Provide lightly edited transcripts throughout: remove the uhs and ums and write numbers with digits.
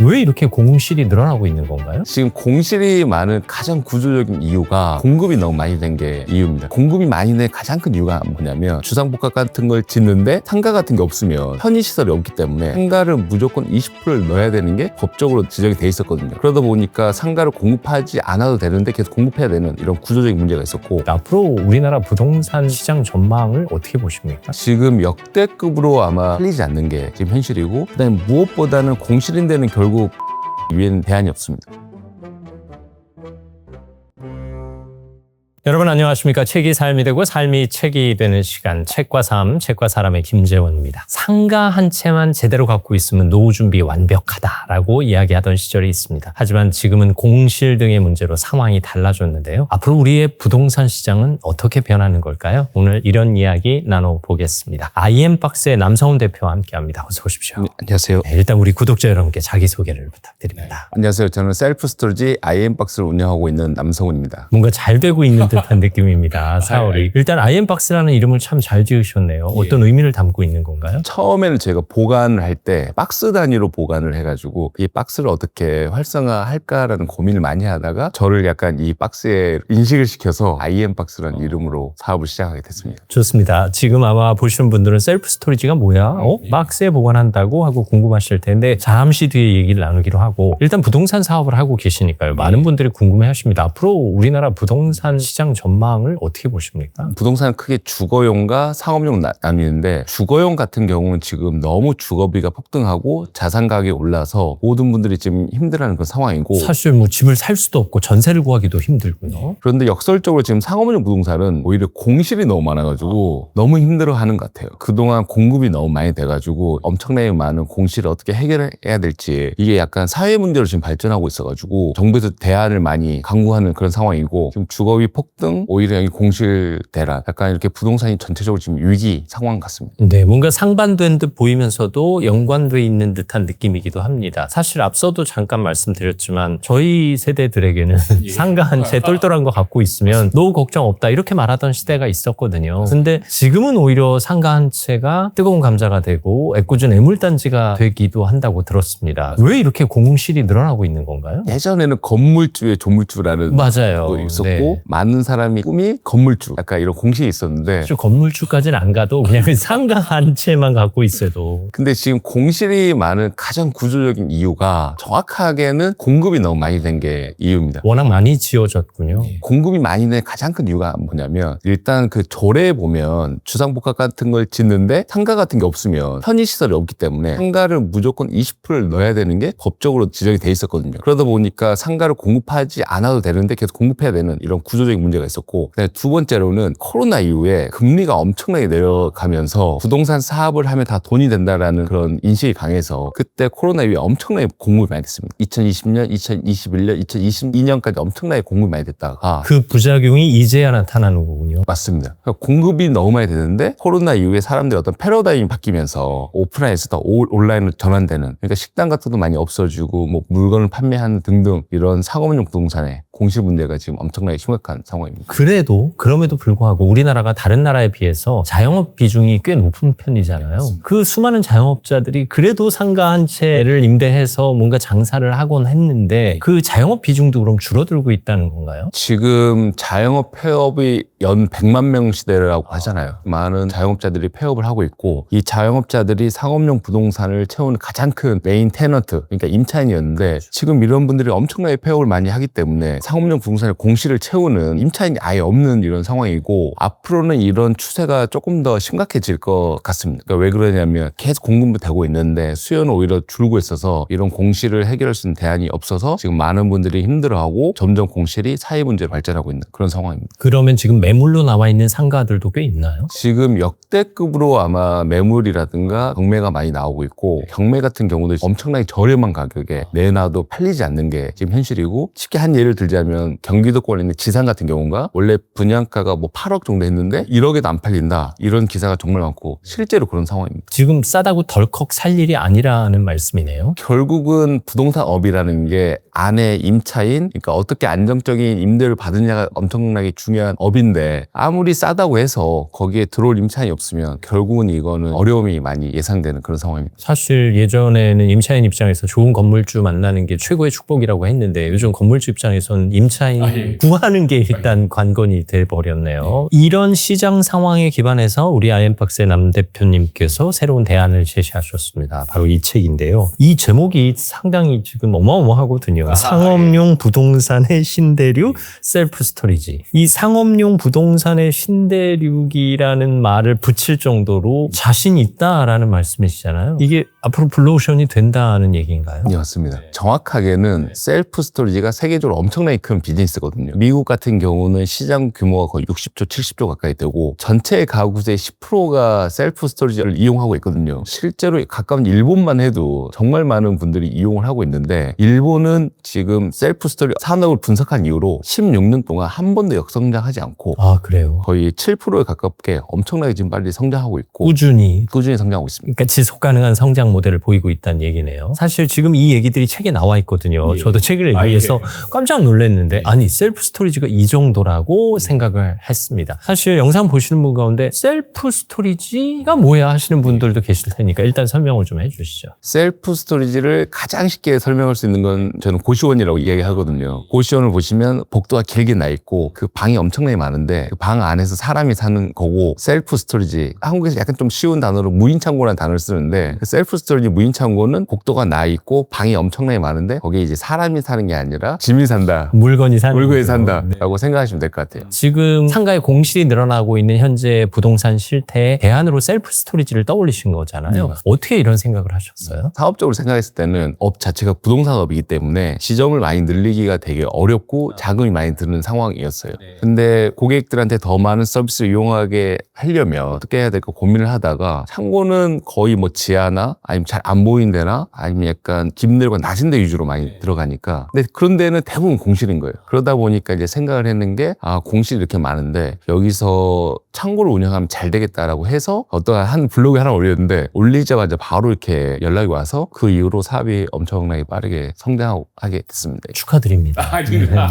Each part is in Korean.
왜 이렇게 공실이 늘어나고 있는 건가요? 지금 공실이 많은 가장 구조적인 이유가 공급이 너무 많이 된 게 이유입니다. 공급이 많이 된 가장 큰 이유가 뭐냐면 주상복합 같은 걸 짓는데 상가 같은 게 없으면 편의시설이 없기 때문에 상가를 무조건 20%를 넣어야 되는 게 법적으로 지정이 돼 있었거든요. 그러다 보니까 상가를 공급하지 않아도 되는데 계속 공급해야 되는 이런 구조적인 문제가 있었고, 앞으로 우리나라 부동산 시장 전망을 어떻게 보십니까? 지금 역대급으로 아마 팔리지 않는 게 지금 현실이고, 그다음에 무엇보다는 공실인 데는 결국 위에는 대안이 없습니다. 여러분 안녕하십니까. 책이 삶이 되고 삶이 책이 되는 시간, 책과 삶, 책과 사람의 김재원입니다. 상가 한 채만 제대로 갖고 있으면 노후 준비 완벽하다라고 이야기하던 시절이 있습니다. 하지만 지금은 공실 등의 문제로 상황이 달라졌는데요. 앞으로 우리의 부동산 시장은 어떻게 변하는 걸까요? 오늘 이런 이야기 나눠보겠습니다. IM박스의 남성훈 대표와 함께합니다. 어서 오십시오. 네, 안녕하세요. 네, 일단 우리 구독자 여러분께 자기소개를 부탁드립니다. 안녕하세요. 저는 셀프 스토리지 IM박스를 운영하고 있는 남성훈입니다. 뭔가 잘 되고 있는 듯한 느낌입니다. 사월이. 일단 IM박스라는 이름을 참 잘 지으셨네요. 어떤 의미를 담고 있는 건가요? 처음에는 제가 보관을 할 때 박스 단위로 보관을 해가지고 이 박스를 어떻게 활성화할까라는 고민을 많이 하다가 저를 약간 이 박스에 인식을 시켜서 IM박스라는 이름으로 사업을 시작하게 됐습니다. 좋습니다. 지금 아마 보시는 분들은 셀프 스토리지가 뭐야? 박스에 보관한다고 하고 궁금하실 텐데 잠시 뒤에 얘기를 나누기로 하고, 일단 부동산 사업을 하고 계시니까요. 많은 분들이 궁금해 하십니다. 앞으로 우리나라 부동산 시장 전망을 어떻게 보십니까? 부동산은 크게 주거용과 상업용 나뉘는데, 주거용 같은 경우는 지금 너무 주거비가 폭등하고 자산 가격이 올라서 모든 분들이 지금 힘들어하는 그런 상황이고, 사실 뭐 집을 살 수도 없고 전세를 구하기도 힘들고요. 그런데 역설적으로 지금 상업용 부동산은 오히려 공실이 너무 많아가지고 너무 힘들어하는 것 같아요. 그동안 공급이 너무 많이 돼가지고 엄청나게 많은 공실을 어떻게 해결해야 될지, 이게 약간 사회 문제로 지금 발전하고 있어가지고 정부에서 대안을 많이 강구하는 그런 상황이고, 지금 주거비 폭등, 오히려 여기 공실 대란, 약간 이렇게 부동산이 전체적으로 지금 위기 상황 같습니다. 네, 뭔가 상반된 듯 보이면서도 연관돼 있는 듯한 느낌이기도 합니다. 사실 앞서도 잠깐 말씀드렸지만 저희 세대들에게는 상가 한 채 똘똘한 거 갖고 있으면 노후 걱정 없다 이렇게 말하던 시대가 있었거든요. 근데 지금은 오히려 상가 한 채가 뜨거운 감자가 되고 애꿎은 애물단지가 되기도 한다고 들었습니다. 왜 이렇게 공실이 늘어나고 있는 건가요? 예전에는 건물주의 조물주라는 맞아요. 거 있었고, 네. 많은 사람이 꿈이 건물주, 약간 이런 공식이 있었는데, 사실 건물주까지는 안 가도 그냥 상가 한 채만 갖고 있어도. 근데 지금 공실이 많은 가장 구조적인 이유가 정확하게는 공급이 너무 많이 된 게 이유입니다. 워낙 많이 지어졌군요. 공급이 많이 된 가장 큰 이유가 뭐냐면, 일단 그 조례에 보면 주상복합 같은 걸 짓는데 상가 같은 게 없으면 편의시설이 없기 때문에 상가를 무조건 20%를 넣어야 되는 게 법적으로 지정이 돼 있었거든요. 그러다 보니까 상가를 공급하지 않아도 되는데 계속 공급해야 되는 이런 구조적인 문제가 있었고, 두 번째로는 코로나 이후에 금리가 엄청나게 내려가면서 부동산 사업을 하면 다 돈이 된다라는 그런 인식이 강해서 그때 코로나 이후에 엄청나게 공급이 많이 됐습니다. 2020년, 2021년, 2022년까지 엄청나게 공급이 많이 됐다가 그 부작용이 이제야 나타나는 거군요. 맞습니다. 그러니까 공급이 너무 많이 되는데 코로나 이후에 사람들이 어떤 패러다임이 바뀌면서 오프라인에서 더 온라인으로 전환되는, 그러니까 식당 같은 것도 많이 없어지고 뭐 물건을 판매하는 등등 이런 상업용 부동산에 공실 문제가 지금 엄청나게 심각한 상황입니다. 그럼에도 불구하고 우리나라가 다른 나라에 비해서 자영업 비중이 꽤 높은 편이잖아요. 그 수많은 자영업자들이 그래도 상가 한 채를 임대해서 뭔가 장사를 하곤 했는데 그 자영업 비중도 그럼 줄어들고 있다는 건가요? 지금 자영업 폐업이 연 100만 명 시대라고 하잖아요. 많은 자영업자들이 폐업을 하고 있고, 이 자영업자들이 상업용 부동산을 채우는 가장 큰 메인 테너트, 그러니까 임차인이었는데, 지금 이런 분들이 엄청나게 폐업을 많이 하기 때문에 상업용 부동산의 공실을 채우는 임차인이 아예 없는 이런 상황이고, 앞으로는 이런 추세가 조금 더 심각해질 것 같습니다. 그러니까 왜 그러냐면 계속 공급이 되고 있는데 수요는 오히려 줄고 있어서 이런 공실을 해결할 수 있는 대안이 없어서 지금 많은 분들이 힘들어하고 점점 공실이 사회 문제로 발전하고 있는 그런 상황입니다. 그러면 지금 매물로 나와 있는 상가들도 꽤 있나요? 지금 역대급으로 아마 매물이라든가 경매가 많이 나오고 있고, 경매 같은 경우도 엄청나게 저렴한 가격에 내놔도 팔리지 않는 게 지금 현실이고, 쉽게 한 예를 들자면 들자면 경기도권에 있는 지산 같은 경우가 원래 분양가가 뭐 8억 정도 했는데 1억에도 안 팔린다. 이런 기사가 정말 많고 실제로 그런 상황입니다. 지금 싸다고 덜컥 살 일이 아니라는 말씀이네요. 결국은 부동산업이라는 게 안에 임차인, 그러니까 어떻게 안정적인 임대를 받느냐가 엄청나게 중요한 업인데 아무리 싸다고 해서 거기에 들어올 임차인이 없으면 결국은 이거는 어려움이 많이 예상되는 그런 상황입니다. 사실 예전에는 임차인 입장에서 좋은 건물주 만나는 게 최고의 축복이라고 했는데 요즘 건물주 입장에서는 임차인 구하는 게 일단 관건이 돼버렸네요. 이런 시장 상황에 기반해서 우리 아이엠박스의 남 대표님께서 새로운 대안을 제시하셨습니다. 바로 이 책인데요. 이 제목이 상당히 지금 어마어마하거든요. 상업용 부동산의 신대륙 셀프 스토리지. 이 상업용 부동산의 신대륙이라는 말을 붙일 정도로 자신 있다라는 말씀이시잖아요. 이게 앞으로 블루오션이 된다는 얘기인가요? 네, 맞습니다. 정확하게는 셀프 스토리지가 세계적으로 엄청나게 큰 비즈니스거든요. 미국 같은 경우는 시장 규모가 거의 60조, 70조 가까이 되고 전체 가구수의 10%가 셀프 스토리지를 이용하고 있거든요. 실제로 가까운 일본만 해도 정말 많은 분들이 이용을 하고 있는데 일본은 지금 셀프 스토리 산업을 분석한 이후로 16년 동안 한 번도 역성장하지 않고 아, 그래요? 거의 7%에 가깝게 엄청나게 지금 빨리 성장하고 있고 꾸준히 성장하고 있습니다. 그러니까 지속 가능한 성장 모델을 보이고 있다는 얘기네요. 사실 지금 이 얘기들이 책에 나와 있거든요. 저도 책을 위해서 깜짝 놀랐는데 아니 셀프 스토리지가 이 정도라고 생각을 했습니다. 사실 영상 보시는 분 가운데 셀프 스토리지가 뭐야 하시는 분들도 계실 테니까 일단 설명을 좀 해주시죠. 셀프 스토리지를 가장 쉽게 설명할 수 있는 건 저는 고시원이라고 이야기하거든요. 고시원을 보시면 복도가 길게 나 있고 그 방이 엄청나게 많은데 그 방 안에서 사람이 사는 거고 셀프 스토리지 한국에서 약간 좀 쉬운 단어로 무인창고라는 단어를 쓰는데 그 셀프 스토리지 무인창고는 복도가 나 있고 방이 엄청나게 많은데 거기에 이제 사람이 사는 게 아니라 짐이 산다. 물건이 산다. 라고 생각하시면 될 것 같아요. 지금 상가에 공실이 늘어나고 있는 현재 부동산 실태에 대안으로 셀프 스토리지를 떠올리신 거잖아요. 어떻게 이런 생각을 하셨어요? 사업적으로 생각했을 때는 업 자체가 부동산업이기 때문에 지점을 많이 늘리기가 되게 어렵고 자금이 많이 드는 상황이었어요. 근데 고객들한테 더 많은 서비스를 이용하게 하려면 어떻게 해야 될까 고민을 하다가 창고는 거의 뭐 지하나 아니면 잘 안 보이는 데나 아니면 약간 김늘과 낮은 데 위주로 많이 들어가니까 근데 그런 데는 대부분 공실인 거예요. 그러다 보니까 이제 생각을 했는 게 공실이 이렇게 많은데 여기서 창고를 운영하면 잘 되겠다라고 해서 어떤 한 블로그에 하나 올렸는데 올리자마자 바로 이렇게 연락이 와서 그 이후로 사업이 엄청나게 빠르게 성장하게 됐습니다. 축하드립니다.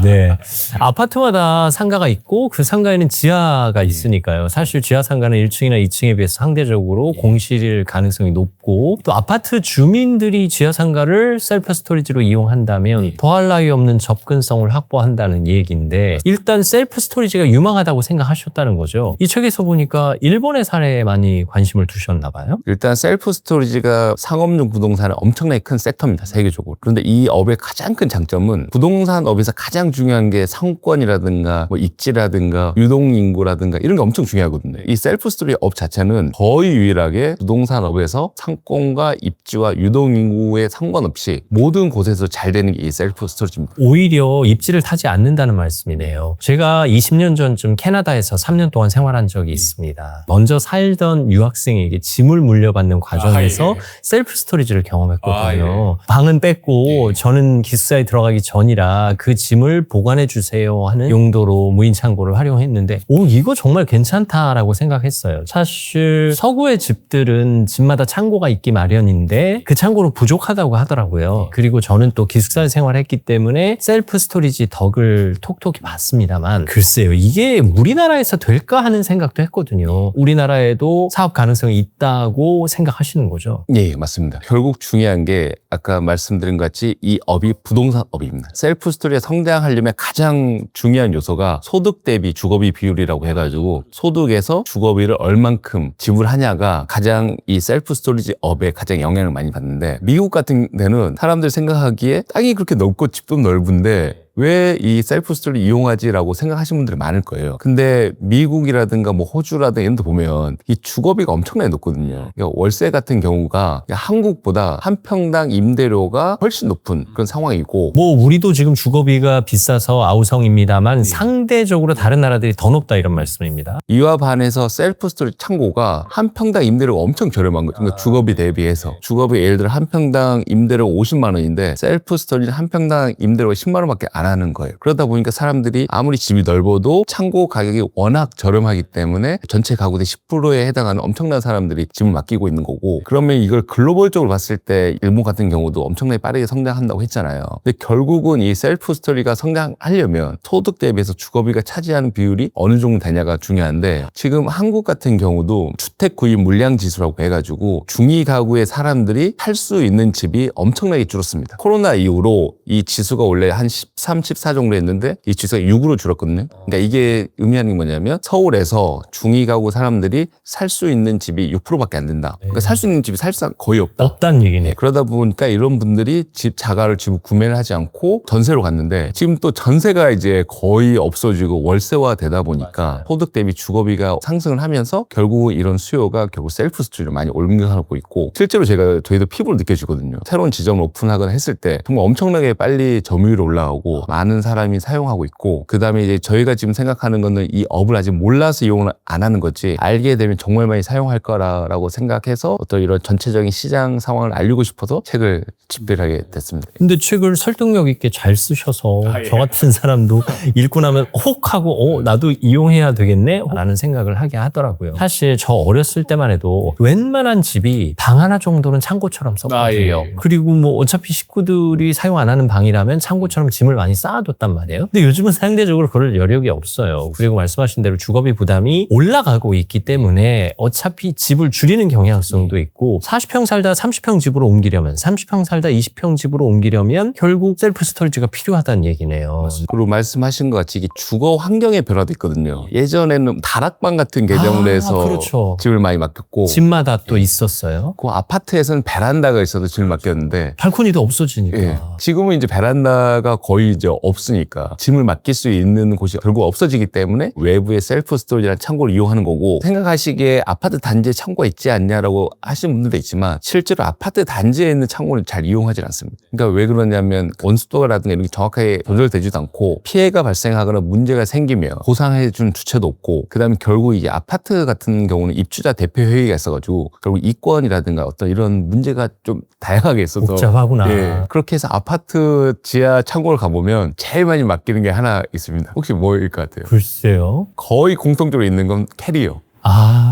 네. 아파트마다 상가가 있고 그 상가에는 지하가 있으니까요. 사실 지하 상가는 1층이나 2층에 비해서 상대적으로 공실일 가능성이 높고 또 아파트 주민들이 지하 상가를 셀프 스토리지로 이용한다면 더할 나위 없는 접근성을 확보한다는 얘기인데 일단 셀프 스토리지가 유망하다고 생각하셨다는 거죠. 이 책에서 보니까 일본의 사례에 많이 관심을 두셨나 봐요. 일단 셀프 스토리지가 상업용 부동산은 엄청나게 큰 섹터입니다. 세계적으로. 그런데 이 업의 가장 큰 장점은 부동산 업에서 가장 중요한 게 상권이라든가 뭐 입지라든가 유동인구라든가 이런 게 엄청 중요하거든요. 이 셀프 스토리 업 자체는 거의 유일하게 부동산 업에서 상권과 입지와 유동인구에 상관없이 모든 곳에서 잘 되는 게 이 셀프 스토리지입니다. 오히려 입지를 타지 않는다는 말씀이네요. 제가 20년 전쯤 캐나다에서 3년 동안 생활한 적이 있습니다. 먼저 살던 유학생에게 짐을 물려받는 과정에서 셀프 스토리지를 경험했거든요. 방은 뺐고 저는 기숙사에 들어가기 전이라 그 짐을 보관해 주세요 하는 용도로 무인창고를 활용했는데 이거 정말 괜찮다라고 생각했어요. 사실 서구의 집들은 집마다 창고가 있기 마련인데 그 창고는 부족하다고 하더라고요. 그리고 저는 또 기숙사 생활했기 때문에 셀프 스토리지 덕을 톡톡히 봤습니다만 글쎄요, 이게 우리나라에서 될까 하는 생각도 했거든요. 우리나라에도 사업 가능성이 있다고 생각하시는 거죠? 예, 맞습니다. 결국 중요한 게 아까 말씀드린 것 같이 이 업이 부동산 업입니다. 셀프 스토리가 성장하려면 가장 중요한 요소가 소득 대비 주거비 비율이라고 해가지고 소득에서 주거비를 얼만큼 지불하냐가 가장 이 셀프 스토리지 업에 가장 영향을 많이 받는데 미국 같은 데는 사람들 생각하기에 땅이 그렇게 넓고 집도 넓은데 왜 이 셀프 스토리 이용하지라고 생각하시는 분들이 많을 거예요. 근데 미국이라든가 뭐 호주라든가 이런 데 보면 이 주거비가 엄청나게 높거든요. 그러니까 월세 같은 경우가 한국보다 한 평당 임대료가 훨씬 높은 그런 상황이고 우리도 지금 주거비가 비싸서 아우성입니다만 상대적으로 다른 나라들이 더 높다 이런 말씀입니다. 이와 반해서 셀프 스토리 창고가 한 평당 임대료가 엄청 저렴한 거죠. 그러니까 주거비 대비해서. 주거비 예를 들어 한 평당 임대료가 50만 원인데 셀프 스토리는 한 평당 임대료가 10만 원밖에 안 안 하는 거예요. 그러다 보니까 사람들이 아무리 집이 넓어도 창고 가격이 워낙 저렴하기 때문에 전체 가구대 10%에 해당하는 엄청난 사람들이 집을 맡기고 있는 거고, 그러면 이걸 글로벌적으로 봤을 때 일본 같은 경우도 엄청나게 빠르게 성장한다고 했잖아요. 근데 결국은 이 셀프 스토리가 성장하려면 소득 대비해서 주거비가 차지하는 비율이 어느 정도 되냐가 중요한데, 지금 한국 같은 경우도 주택 구입 물량 지수라고 해가지고 중위 가구의 사람들이 살 수 있는 집이 엄청나게 줄었습니다. 코로나 이후로 이 지수가 원래 한 13, 14 정도 했는데 이 지수가 6으로 줄었거든요. 그러니까 이게 의미하는 게 뭐냐면 서울에서 중위 가구 사람들이 살 수 있는 집이 6%밖에 안 된다. 그러니까 살 수 있는 집이 사실상 거의 없다. 없다는 얘기네. 그러다 보니까 이런 분들이 자가를 지금 구매를 하지 않고 전세로 갔는데, 지금 또 전세가 이제 거의 없어지고 월세화 되다 보니까 소득 대비 주거비가 상승을 하면서 결국 이런 수요가 결국 셀프 스토리를 많이 옮겨가고 있고, 실제로 저희도 피부로 느껴지거든요. 새로운 지점을 오픈하거나 했을 때 정말 엄청나게 빨리 점유율이 올라가고 많은 사람이 사용하고 있고, 그 다음에 이제 저희가 지금 생각하는 거는 이 업을 아직 몰라서 이용을 안 하는 거지, 알게 되면 정말 많이 사용할 거라고 생각해서 어떤 이런 전체적인 시장 상황을 알리고 싶어서 책을 집필하게 됐습니다. 근데 책을 설득력 있게 잘 쓰셔서 저 같은 사람도 읽고 나면 혹 하고 나도 이용해야 되겠네 라는 생각을 하게 하더라고요. 사실 저 어렸을 때만 해도 웬만한 집이 방 하나 정도는 창고처럼 썼거든요. 그리고 뭐 어차피 식구들이 사용 안 하는 방이라면 창고처럼 짐을 많이 쌓아뒀단 말이에요. 근데 요즘은 상대적으로 그럴 여력이 없어요. 그리고 말씀하신 대로 주거비 부담이 올라가고 있기 때문에 어차피 집을 줄이는 경향성도 있고, 40평 살다 30평 집으로 옮기려면, 30평 살다 20평 집으로 옮기려면 결국 셀프 스토리지가 필요하다는 얘기네요. 그리고 말씀하신 것 같이 이게 주거 환경의 변화도 있거든요. 예전에는 다락방 같은 개념으로 해서 그렇죠. 집을 많이 맡겼고, 집마다 또 있었어요. 그 아파트에서는 베란다가 있어서 집을 맡겼는데, 발코니도 없어지니까. 예, 지금은 이제 베란다가 거의 이제 없으니까 짐을 맡길 수 있는 곳이 결국 없어지기 때문에 외부의 셀프 스토리지라는 창고를 이용하는 거고, 생각하시기에 아파트 단지에 창고가 있지 않냐라고 하시는 분들도 있지만 실제로 아파트 단지에 있는 창고를 잘 이용하지 않습니다. 그러니까 왜 그러냐면 온습도라든가 이런 게 정확하게 조절되지도 않고, 피해가 발생하거나 문제가 생기면 보상해준 주체도 없고, 그 다음에 결국 이게 아파트 같은 경우는 입주자 대표 회의가 있어가지고 결국 이권이라든가 어떤 이런 문제가 좀 다양하게 있어서 복잡하구나. 예, 그렇게 해서 아파트 지하 창고를 가보면 제일 많이 맡기는 게 하나 있습니다. 혹시 뭐일 것 같아요? 글쎄요. 거의 공통적으로 있는 건 캐리어.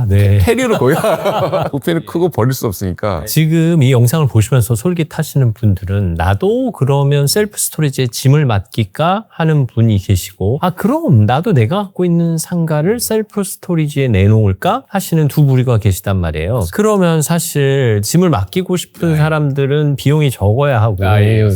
네. 캐리어로 거의 부피는 크고 버릴 수 없으니까. 지금 이 영상을 보시면서 솔깃하시는 분들은 나도 그러면 셀프 스토리지에 짐을 맡길까 하는 분이 계시고, 그럼 나도 내가 갖고 있는 상가를 셀프 스토리지에 내놓을까 하시는 두 부류가 계시단 말이에요. 그러면 사실 짐을 맡기고 싶은 사람들은 비용이 적어야 하고,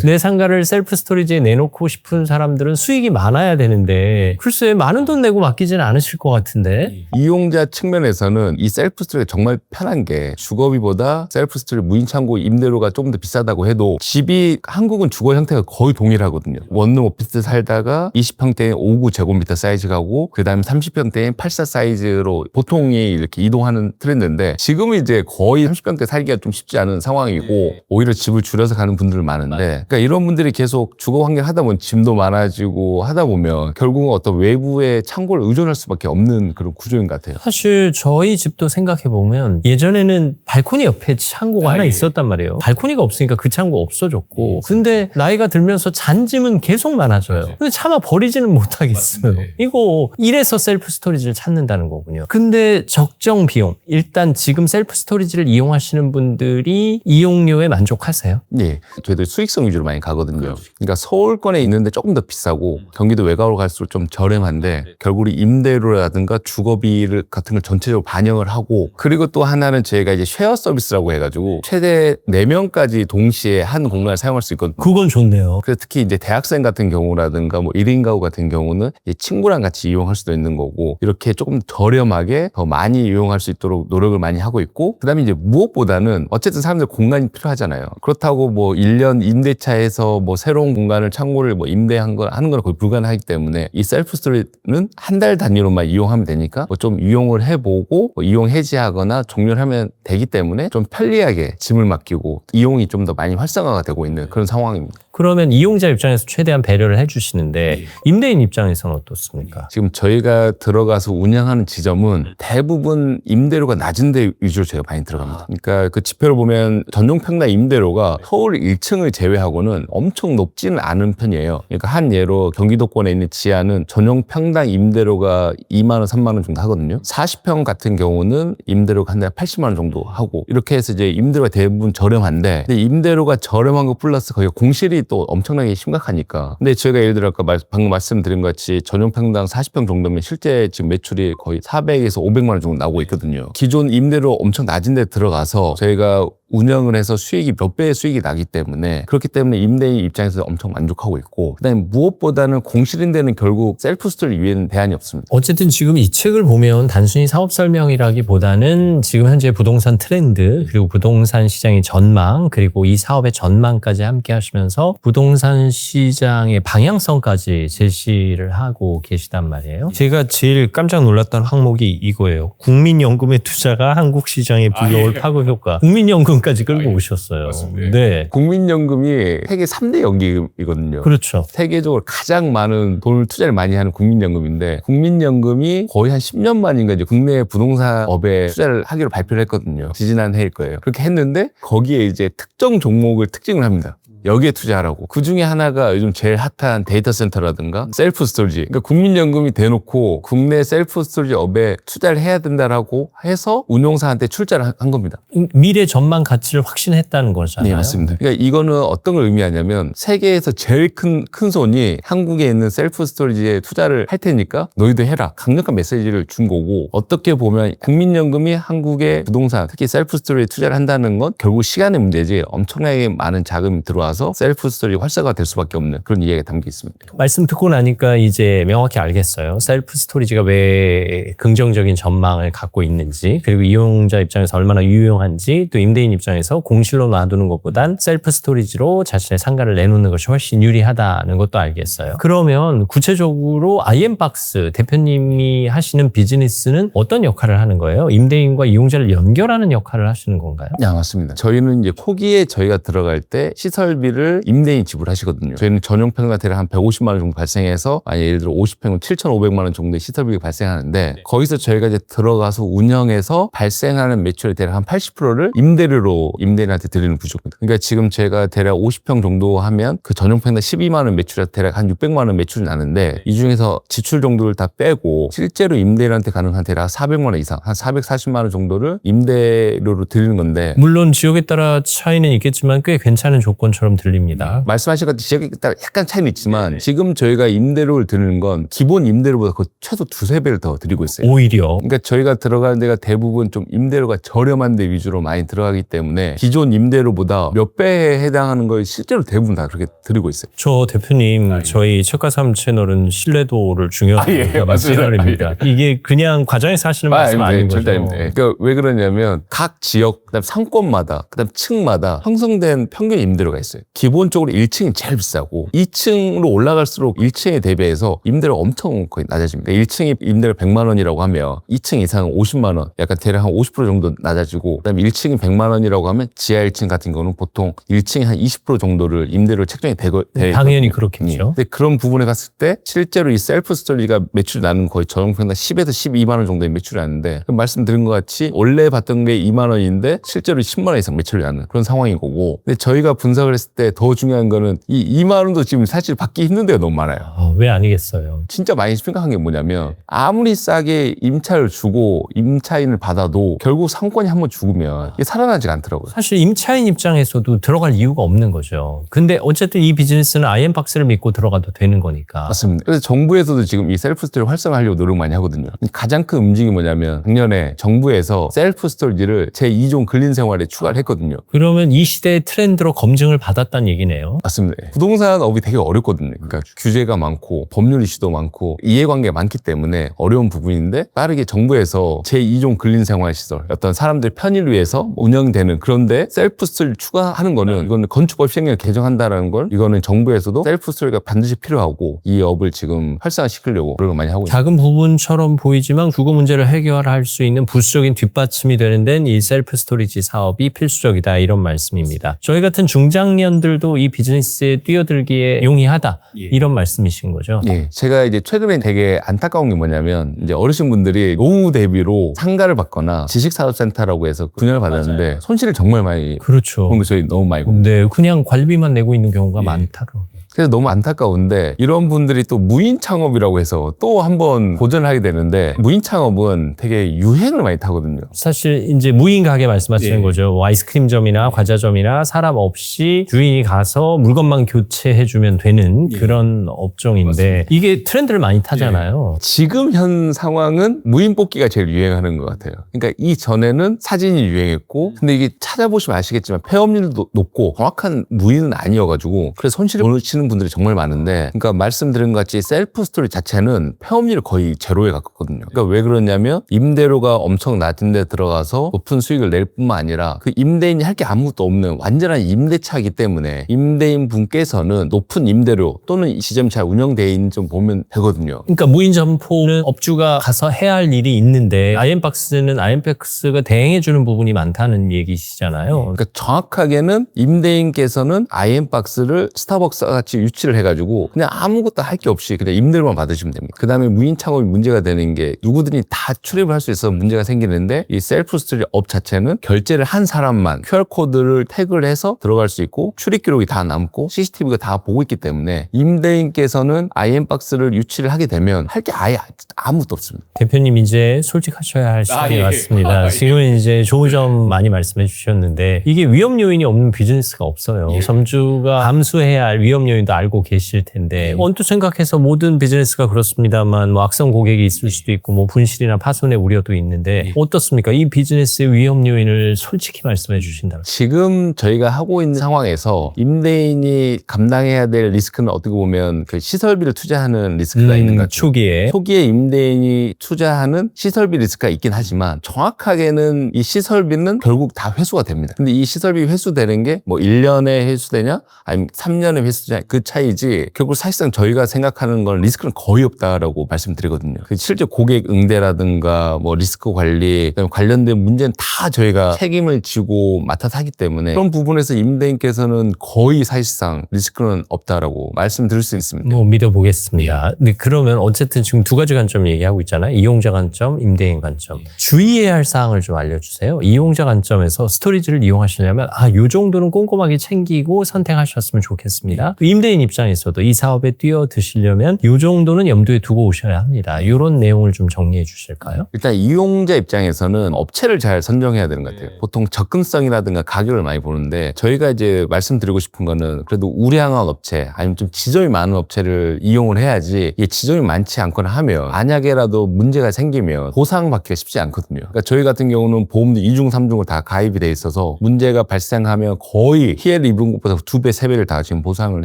내 상가를 셀프 스토리지에 내놓고 싶은 사람들은 수익이 많아야 되는데, 글쎄 많은 돈 내고 맡기지는 않으실 것 같은데. 이용자 측면에서는 이 셀프 스토리가 정말 편한 게, 주거비보다 셀프 스토리 무인창고 임대료가 조금 더 비싸다고 해도 집이 한국은 주거 형태가 거의 동일하거든요. 원룸 오피스 살다가 20평대인 59제곱미터 사이즈 가고, 그 다음에 30평대인 84 사이즈로 보통이 이렇게 이동하는 트렌드인데, 지금은 이제 거의 30평대 살기가 좀 쉽지 않은 상황이고 오히려 집을 줄여서 가는 분들 많은데, 그러니까 이런 분들이 계속 주거 환경 하다 보면 짐도 많아지고 하다 보면 결국은 어떤 외부의 창고를 의존할 수밖에 없는 그런 구조인 것 같아요. 사실 저희 집도 생각해보면 예전에는 발코니 옆에 창고가 하나 있었단 말이에요. 발코니가 없으니까 그 창고 없어졌고, 근데 나이가 들면서 잔짐은 계속 많아져요. 근데 차마 버리지는 못하겠어요. 이거 이래서 셀프 스토리지를 찾는다는 거군요. 근데 적정 비용, 일단 지금 셀프 스토리지를 이용하시는 분들이 이용료에 만족하세요? 예, 저희들 수익성 위주로 많이 가거든요. 그러니까 서울권에 있는데 조금 더 비싸고 경기도 외곽으로 갈수록 좀 저렴한데, 결국 임대료라든가 주거비를 같은 걸 전체적으로 반영을 하고, 그리고 또 하나는 저희가 이제 쉐어 서비스라고 해가지고 최대 4명까지 동시에 한 공간을 사용할 수 있거든요. 그건 좋네요. 그래서 특히 이제 대학생 같은 경우라든가 뭐 1인 가구 같은 경우는 친구랑 같이 이용할 수도 있는 거고, 이렇게 조금 저렴하게 더 많이 이용할 수 있도록 노력을 많이 하고 있고, 그다음에 이제 무엇보다는 어쨌든 사람들 공간이 필요하잖아요. 그렇다고 뭐 1년 임대차에서 뭐 새로운 공간을 창고를 뭐 임대한 거 하는 건 거의 불가능하기 때문에 이 셀프 스토리는 한 달 단위로만 이용하면 되니까 뭐 좀 이용을 해보고 뭐 이용 해지하거나 종료를 하면 되기 때문에 좀 편리하게 짐을 맡기고 이용이 좀 더 많이 활성화가 되고 있는 그런 상황입니다. 그러면 이용자 입장에서 최대한 배려를 해주시는데 임대인 입장에서는 어떻습니까? 지금 저희가 들어가서 운영하는 지점은 대부분 임대료가 낮은 데 위주로 저희가 많이 들어갑니다. 그러니까 그 지표를 보면 전용 평당 임대료가 서울 1층을 제외하고는 엄청 높지는 않은 편이에요. 그러니까 한 예로 경기도권에 있는 지하는 전용 평당 임대료가 2만 원, 3만 원 정도 하거든요. 40평 같은 경우는 임대료가 한 달에 80만 원 정도 하고 이렇게 해서 이제 임대료가 대부분 저렴한데 근데 임대료가 저렴한 거 플러스 거기가 공실이 또 엄청나게 심각하니까 근데 저희가 예를 들어 아까 방금 말씀드린 것 같이 전용 평당 40평 정도면 실제 지금 매출이 거의 400에서 500만 원 정도 나오고 있거든요. 기존 임대료 엄청 낮은 데 들어가서 저희가 운영을 해서 수익이 몇 배의 수익이 나기 때문에 그렇기 때문에 임대인 입장에서 엄청 만족하고 있고 그다음에 무엇보다는 공실인데는 결국 셀프 스토리 위에는 대안이 없습니다. 어쨌든 지금 이 책을 보면 단순히 사업 설명이라기보다는 지금 현재 부동산 트렌드 그리고 부동산 시장의 전망 그리고 이 사업의 전망까지 함께 하시면서 부동산 시장의 방향성까지 제시를 하고 계시단 말이에요. 제가 제일 깜짝 놀랐던 항목이 이거예요. 국민연금의 투자가 한국 시장에 불러올 파급 효과. 국민연금까지 끌고 오셨어요. 맞습니다. 네. 국민연금이 세계 3대 연금이거든요. 그렇죠. 세계적으로 가장 많은 돈을 투자를 많이 하는 국민연금인데 국민연금이 거의 한 10년 만인가 이제 국내 부동산업에 투자를 하기로 발표를 했거든요. 지지난해일 거예요. 그렇게 했는데 거기에 이제 특정 종목을 특징을 합니다. 여기에 투자하라고. 그 중에 하나가 요즘 제일 핫한 데이터 센터라든가 셀프 스토리지. 그러니까 국민연금이 대놓고 국내 셀프 스토리지 업에 투자를 해야 된다라고 해서 운용사한테 출자를 한 겁니다. 미래 전망 가치를 확신했다는 거잖아요. 네, 맞습니다. 그러니까 이거는 어떤 걸 의미하냐면 세계에서 제일 큰 손이 한국에 있는 셀프 스토리지에 투자를 할 테니까 너희도 해라. 강력한 메시지를 준 거고 어떻게 보면 국민연금이 한국의 부동산 특히 셀프 스토리에 투자를 한다는 건 결국 시간의 문제지 엄청나게 많은 자금이 들어와서 셀프 스토리 활성화가 될 수밖에 없는 그런 이야기가 담겨 있습니다. 말씀 듣고 나니까 이제 명확히 알겠어요. 셀프 스토리지가 왜 긍정적인 전망을 갖고 있는지 그리고 이용자 입장에서 얼마나 유용한지 또 임대인 입장에서 공실로 놔두는 것보단 셀프 스토리지로 자신의 상가를 내놓는 것이 훨씬 유리하다는 것도 알겠어요. 그러면 구체적으로 IM박스 대표님이 하시는 비즈니스는 어떤 역할을 하는 거예요? 임대인과 이용자를 연결하는 역할을 하시는 건가요? 네, 맞습니다. 저희는 이제 초기에 저희가 들어갈 때 시설비를 임대인이 지불하시거든요. 저희는 전용 평당 대략 한 150만 원 정도 발생해서 아니 예를 들어 50평은 7,500만 원 정도의 시설비가 발생하는데 거기서 저희가 이제 들어가서 운영해서 발생하는 매출의 대략 한 80%를 임대료로 임대인한테 드리는 구조입니다. 그러니까 지금 제가 대략 50평 정도 하면 그 전용 평당 12만 원 매출에 대략 한 600만 원 매출이 나는데 이 중에서 지출 정도를 다 빼고 실제로 임대인한테 가능한 대략 400만 원 이상 한 440만 원 정도를 임대료로 드리는 건데 물론 지역에 따라 차이는 있겠지만 꽤 괜찮은 조건처럼 들립니다. 말씀하신 것 같이 지역에 따라 약간 차이는 있지만 지금 저희가 임대료를 드리는 건 기본 임대료보다 거의 최소 2~3배를 더 드리고 있어요. 오히려 그러니까 저희가 들어가는 데가 대부분 좀 임대료가 저렴한 데 위주로 많이 들어가기 때문에 기존 임대료보다 몇 배에 해당하는 걸 실제로 대부분 다 그렇게 드리고 있어요. 저 대표님 저희 책과삼 채널은 신뢰도를 중요하게 예, 맞습니다. 채널입니다. 이게 그냥 과장에서 하시는 말씀 아닌 거죠? 절대 아닙니다. 그러니까 왜 그러냐면 각 지역 그다음 상권마다 그다음 층마다 형성된 평균 임대료가 있어요. 기본적으로 1층이 제일 비싸고 2층으로 올라갈수록 1층에 대비해서 임대료가 엄청 거의 낮아집니다. 1층이 임대료 100만 원이라고 하면 2층 이상은 50만 원, 약간 대략 한 50% 정도 낮아지고 그다음에 1층이 100만 원이라고 하면 지하 1층 같은 경우는 보통 1층이 한 20% 정도를 임대료 책정이 되고 당연히 그렇겠죠. 근데 그런 부분에 갔을 때 실제로 이 셀프 스토리가 매출이 나는 거의 전용평당 10에서 12만 원 정도의 매출이 나는데 말씀드린 것 같이 원래 받던 게 2만 원인데 실제로 10만 원 이상 매출이 나는 그런 상황인 거고 근데 저희가 분석을 했을 때 더 중요한 거는 이 2만 원도 지금 사실 받기 힘든 데가 너무 많아요. 왜 아니겠어요? 진짜 많이 심각한 게 뭐냐면 아무리 싸게 임차를 주고 임차인을 받아도 결국 상권이 한번 죽으면 이게 살아나지가 않더라고요. 사실 임차인 입장에서도 들어갈 이유가 없는 거죠. 근데 어쨌든 이 비즈니스는 IM박스를 믿고 들어가도 되는 거니까. 맞습니다. 그래서 정부에서도 지금 이 셀프 스토리를 활성화하려고 노력 많이 하거든요. 가장 큰 움직임이 뭐냐면 작년에 정부에서 셀프 스토리지를 제2종 근린생활에 추가를 했거든요. 그러면 이 시대의 트렌드로 검증을 받았다는 얘기네요. 맞습니다. 부동산 업이 되게 어렵거든요. 그러니까 규제가 많고 많고 법률 이슈도 많고 이해관계가 많기 때문에 어려운 부분인데 빠르게 정부에서 제2종 근린생활시설 어떤 사람들 편의를 위해서 운영되는 그런데 셀프 스토리를 추가하는 거는 이거는 건축법 시행령을 개정한다라는 걸 이거는 정부에서도 셀프 스토리가 반드시 필요하고 이 업을 지금 활성화시키려고 노력을 많이 하고 있습니다. 작은 부분처럼 보이지만 주거 문제를 해결할 수 있는 부수적인 뒷받침이 되는 데는 이 셀프 스토리지 사업이 필수적이다 이런 말씀입니다. 저희 같은 중장년들도 이 비즈니스에 뛰어들기에 용이하다 이런 말씀이신 거죠? 예, 제가 이제 최근에 되게 안타까운 게 뭐냐면 이제 어르신분들이 노후 대비로 상가를 받거나 지식사업센터라고 해서 분양을 받았는데 손실을 정말 많이 그렇죠. 그런 거 저희 너무 많이 보고 네, 그냥 관리비만 내고 있는 경우가 많다고. 그래서 너무 안타까운데 이런 분들이 또 무인 창업이라고 해서 또 한번 도전을 하게 되는데 무인 창업은 되게 유행을 많이 타거든요. 사실 이제 무인 가게 말씀하시는 거죠. 뭐 아이스크림점이나 과자점이나 사람 없이 주인이 가서 물건만 교체해주면 되는 그런 업종인데 맞습니다. 이게 트렌드를 많이 타잖아요. 지금 현 상황은 무인 뽑기가 제일 유행하는 것 같아요. 그러니까 이전에는 사진이 유행했고 근데 이게 찾아보시면 아시겠지만 폐업률도 높고 정확한 무인은 아니어가지고 그래서 손실을 보시는 분들이 정말 많은데 그러니까 말씀드린 것 같이 셀프 스토리 자체는 폐업률이 거의 제로에 가깝거든요. 그러니까 왜 그러냐면 임대료가 엄청 낮은 데 들어가서 높은 수익을 낼 뿐만 아니라 그 임대인이 할 게 아무것도 없는 완전한 임대차이기 때문에 임대인 분께서는 높은 임대료 또는 시점이 잘 운영되어 있는 좀 보면 되거든요. 그러니까 무인 점포는 업주가 가서 해야 할 일이 있는데 아이엠박스는 아이엠박스가 대행해주는 부분이 많다는 얘기시잖아요. 그러니까 정확하게는 임대인께서는 아이엠박스를 스타벅스 같이 유치를 해가지고 그냥 아무것도 할 게 없이 그냥 임대료만 받으시면 됩니다. 그 다음에 무인 창업이 문제가 되는 게 누구든지 다 출입을 할 수 있어서 문제가 생기는데 이 셀프 스토리 업 자체는 결제를 한 사람만 QR코드를 태그를 해서 들어갈 수 있고 출입 기록이 다 남고 CCTV가 다 보고 있기 때문에 임대인께서는 아이엠박스를 유치를 하게 되면 할 게 아예 아무것도 없습니다. 대표님 이제 솔직하셔야 할 시간이 왔습니다. 지금은 이제 좋은 점 많이 말씀해 주셨는데 이게 위험 요인이 없는 비즈니스가 없어요. 점주가 감수해야 할 위험 요인도 알고 계실 텐데 언뜻 생각해서 모든 비즈니스가 그렇습니다만 뭐 악성 고객이 있을 수도 있고 뭐 분실이나 파손의 우려도 있는데 어떻습니까? 이 비즈니스의 위험 요인을 솔직히 말씀해 주신다면. 지금 저희가 하고 있는 상황에서 임대인이 감당해야 될 리스크는 어떻게 보면 그 시설비를 투자하는 리스크가 있는 것 같아요. 초기에 임대인이 투자하는 시설비 리스크가 있긴 하지만 정확하게는 이 시설비는 결국 다 회수가 됩니다. 근데 이 시설비 회수되는 게 뭐 1년에 회수되냐 아니면 3년에 회수되냐 그 차이지 결국 사실상 저희가 생각하는 건 리스크는 거의 없다라고 말씀드리거든요. 실제 고객 응대라든가 뭐 리스크 관리 관련된 문제는 다 저희가 책임을 지고 맡아서 하기 때문에 그런 부분에서 임대인께서는 거의 사실상 리스크는 없다라고 말씀드릴 수 있습니다. 뭐 믿어보겠습니다. 근데 그러면 어쨌든 지금 두 가지 관점 얘기하고 있잖아요. 이용자 관점, 임대인 관점. 주의해야 할 사항을 좀 알려주세요. 이용자 관점에서 스토리지를 이용하시려면 요 정도는 꼼꼼하게 챙기고 선택하셨으면 좋겠습니다. 또 임대인 입장에서도 이 사업에 뛰어드시려면 요 정도는 염두에 두고 오셔야 합니다. 이런 내용을 좀 정리해 주실까요? 일단 이용자 입장에서는 업체를 잘 선정해야 되는 것 같아요. 보통 접근성이라든가 가격을 많이 보는데 저희가 이제 말씀드리고 싶은 거는 그래도 우량한 업체 아니면 좀 지점이 많은 업체를 이용을 해야지 이게 지점이 많지 않거나 하면 만약에라도 문제가 생기면 보상받기가 쉽지 않거든요. 그러니까 저희 같은 경우는 보험도 2중, 3중을 다 가입이 돼 있어서 문제가 발생하면 거의 피해를 입은 것보다 2배, 3배를 다 지금 보상을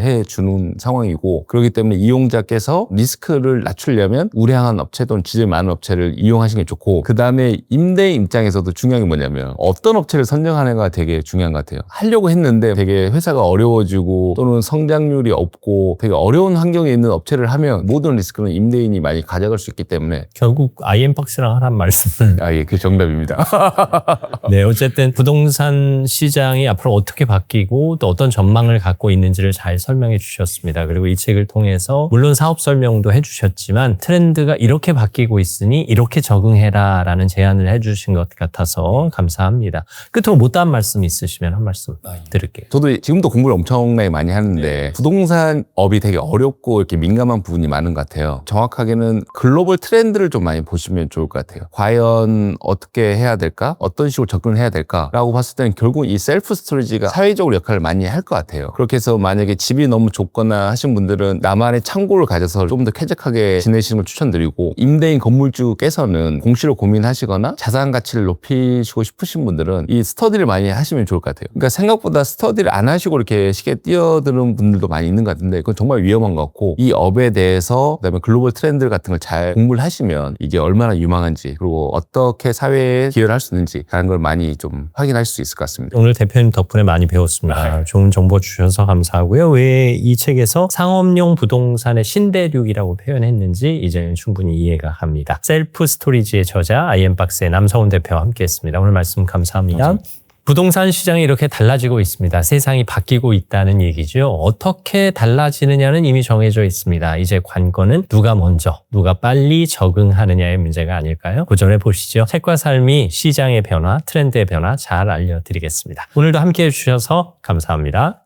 해주는 상황이고 그렇기 때문에 이용자께서 리스크를 낮추려면 우량한 업체 또는 지점이 많은 업체를 이용하시는 게 좋고 그 다음에 임대인 입장에서도 중요한 게 뭐냐면 어떤 업체를 선정하는가 되게 중요한 것 같아요. 하려고 했는데 되게 회사가 어려워지고 또는 성장률이 없고 되게 어려운 환경에 있는 업체를 하면 모든 리스크는 임대인이 많이 가져갈 수 있기 때문에 결국 아이엠박스랑 하란 말씀을. 예, 그 정답입니다. 네, 어쨌든 부동산 시장이 앞으로 어떻게 바뀌고 또 어떤 전망을 갖고 있는지를 잘 설명해 주셨습니다. 그리고 이 책을 통해서 물론 사업 설명도 해주셨지만 트렌드가 이렇게 바뀌고 있으니 이렇게 적응해라 라는 제안을 해주신 것 같아서 감사합니다. 끝으로 못다한 말씀 있으시면 한 말씀 드릴게요. 저도 지금도 공부를 엄청나게 많이 하는데 부동산 업이 되게 어렵고 이렇게 민감한 부분이 많은 것 같아요. 정확하게는 글로벌 트렌드를 좀 많이 보시면 좋을 것 같아요. 과연 어떻게 해야 될까? 어떤 식으로 접근을 해야 될까? 라고 봤을 때는 결국 이 셀프 스토리지가 사회적으로 역할을 많이 할 것 같아요. 그렇게 해서 만약에 집이 너무 너무 좁거나 하신 분들은 나만의 창고를 가져서 좀 더 쾌적하게 지내시는 걸 추천드리고, 임대인 건물주께서는 공시를 고민하시거나 자산 가치를 높이시고 싶으신 분들은 이 스터디를 많이 하시면 좋을 것 같아요. 그러니까 생각보다 스터디를 안 하시고 이렇게 쉽게 뛰어드는 분들도 많이 있는 것 같은데, 그건 정말 위험한 것 같고, 이 업에 대해서 그다음에 글로벌 트렌드 같은 걸 잘 공부를 하시면 이게 얼마나 유망한지, 그리고 어떻게 사회에 기여를 할 수 있는지 라는 걸 많이 좀 확인할 수 있을 것 같습니다. 오늘 대표님 덕분에 많이 배웠습니다. 좋은 정보 주셔서 감사하고요. 왜 이 책에서 상업용 부동산의 신대륙이라고 표현했는지 이제는 충분히 이해가 갑니다. 셀프 스토리지의 저자 아이엠박스의 남성훈 대표와 함께했습니다. 오늘 말씀 감사합니다. 감사합니다. 부동산 시장이 이렇게 달라지고 있습니다. 세상이 바뀌고 있다는 얘기죠. 어떻게 달라지느냐는 이미 정해져 있습니다. 이제 관건은 누가 먼저, 누가 빨리 적응하느냐의 문제가 아닐까요? 고전해 보시죠. 책과 삶이 시장의 변화, 트렌드의 변화 잘 알려드리겠습니다. 오늘도 함께해 주셔서 감사합니다.